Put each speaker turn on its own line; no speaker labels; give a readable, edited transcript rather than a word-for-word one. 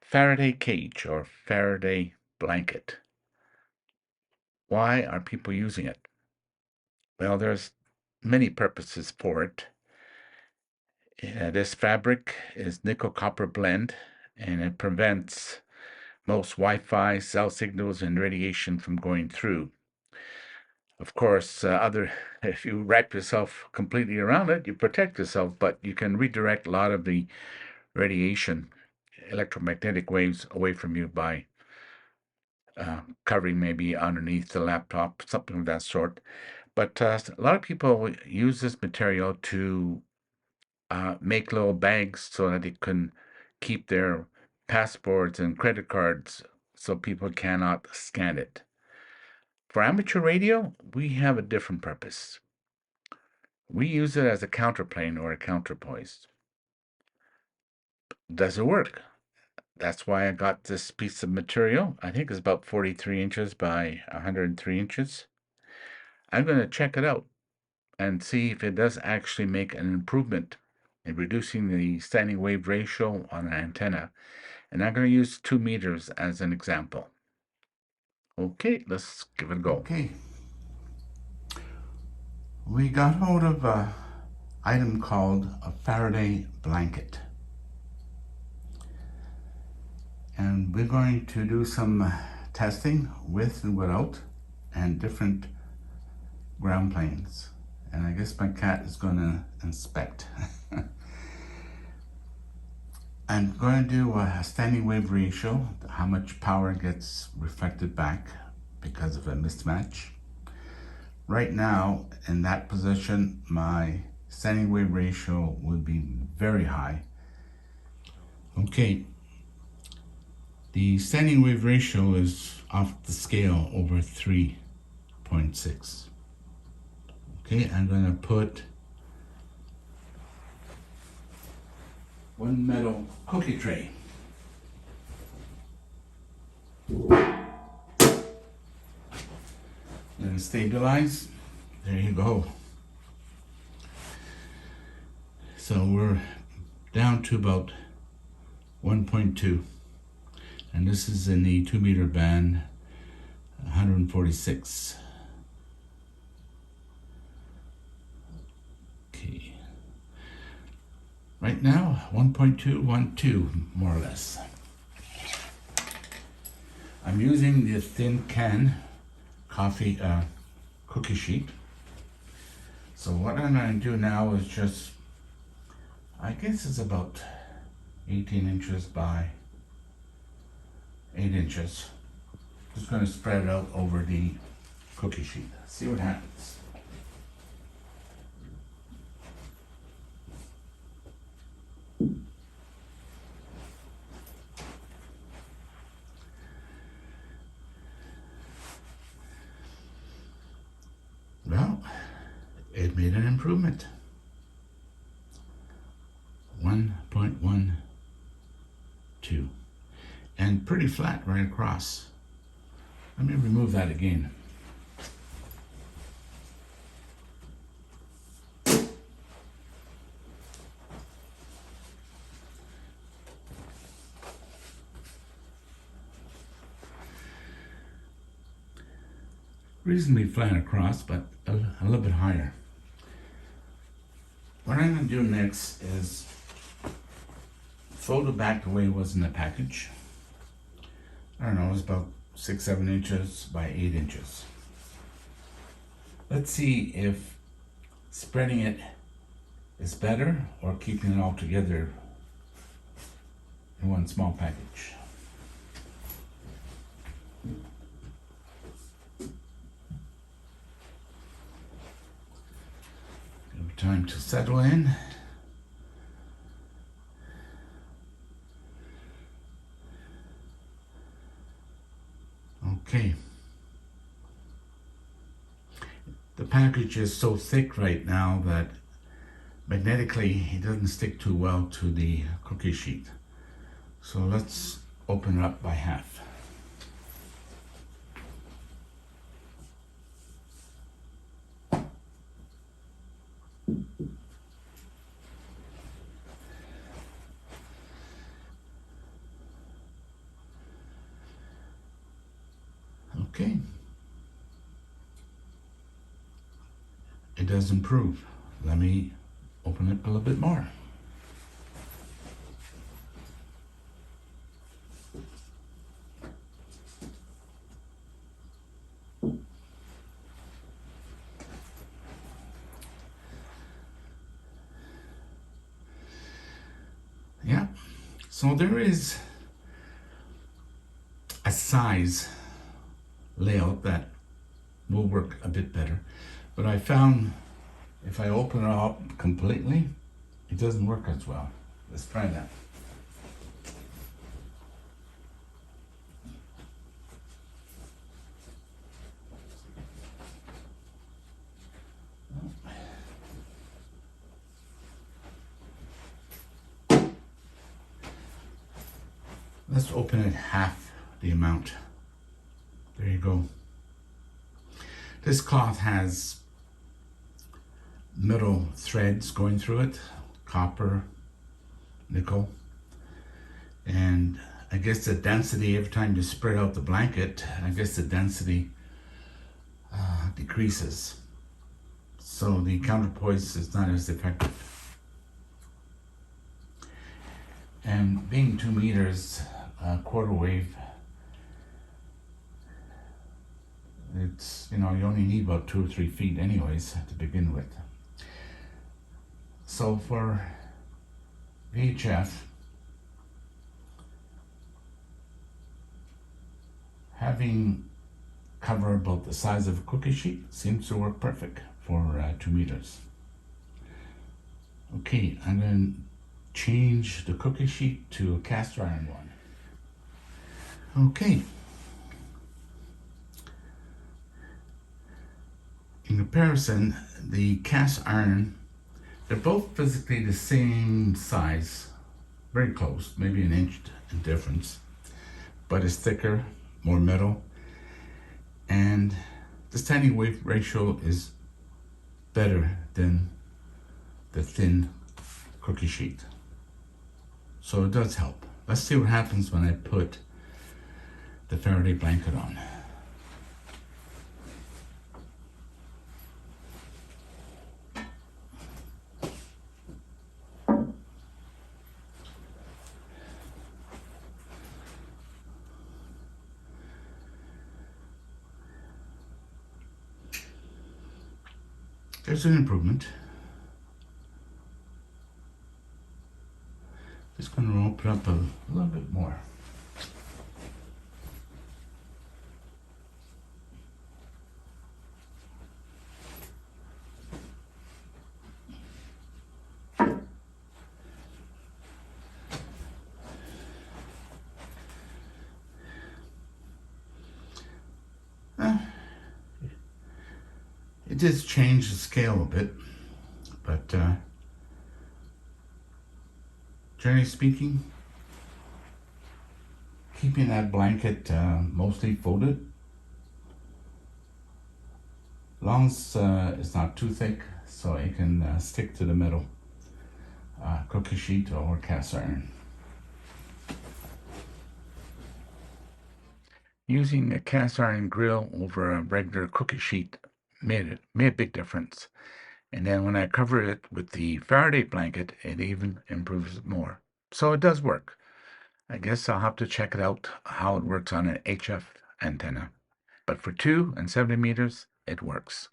Faraday cage or Faraday blanket. Why are people using it? Well, there's many purposes for it. This fabric is nickel copper blend, and it prevents most Wi-Fi, cell signals, and radiation from going through. Of course, if you wrap yourself completely around it, you protect yourself, but you can redirect a lot of the radiation, electromagnetic waves away from you by covering maybe underneath the laptop, something of that sort. But a lot of people use this material to make little bags so that they can keep their passports and credit cards so people cannot scan it. For amateur radio, we have a different purpose. We use it as a counterplane or a counterpoise. Does it work? That's why I got this piece of material. I think it's about 43 inches by 103 inches. I'm going to check it out and see if it does actually make an improvement in reducing the standing wave ratio on an antenna. And I'm going to use 2 meters as an example. Okay, let's give it a go.
Okay. We got hold of an item called a Faraday blanket. And we're going to do some testing with and without and different ground planes. And I guess my cat is going to inspect. I'm going to do a standing wave ratio, how much power gets reflected back because of a mismatch. Right now, in that position, my standing wave ratio would be very high. Okay, the standing wave ratio is off the scale over 3.6. Okay, I'm going to put one metal cookie tray. Let it stabilize. There you go. So we're down to about 1.2. And this is in the 2 meter band, 146. Okay. Right now, 1.212, more or less. I'm using the thin can coffee cookie sheet. So what I'm going to do now is just, I guess it's about 18 inches by 8 inches. Just going to spread it out over the cookie sheet. See what happens. Well, it made an improvement. 1.12. And pretty flat right across. Let me remove that again. Reasonably flat across, but a little bit higher. What I'm going to do next is fold it back the way it was in the package. I don't know, it's about 6-7 inches by 8 inches. Let's see if spreading it is better or keeping it all together in one small package. Give time to settle in. Okay. The package is so thick right now that magnetically it doesn't stick too well to the cookie sheet. So let's open it up by half. Okay. It does improve. Let me open it a little bit more. Yeah. So there is a size layout that will work a bit better. But I found if I open it up completely, it doesn't work as well. Let's try that. Let's open it half the amount. There you go. This cloth has metal threads going through it, copper, nickel, and I guess the density, every time you spread out the blanket, I guess the density decreases. So the counterpoise is not as effective. And being 2 meters, quarter wave, it's, you only need about 2 or 3 feet anyways to begin with. So for VHF, having cover about the size of a cookie sheet seems to work perfect for 2 meters. Okay, I'm going to change the cookie sheet to a cast iron one. Okay. In comparison, the cast iron, they're both physically the same size, very close, maybe an inch in difference, but it's thicker, more metal, and the standing wave ratio is better than the thin cookie sheet. So it does help. Let's see what happens when I put the Faraday blanket on. There's an improvement. Just going to open up a little bit more. It does change the scale a bit, but generally speaking, keeping that blanket mostly folded, long as it's not too thick, so it can stick to the metal cookie sheet or cast iron.
Using a cast iron grill over a regular cookie sheet made a big difference. And then when I cover it with the Faraday blanket, it even improves more. So it does work. I guess I'll have to check it out how it works on an HF antenna. But for 2 and 70 meters, it works.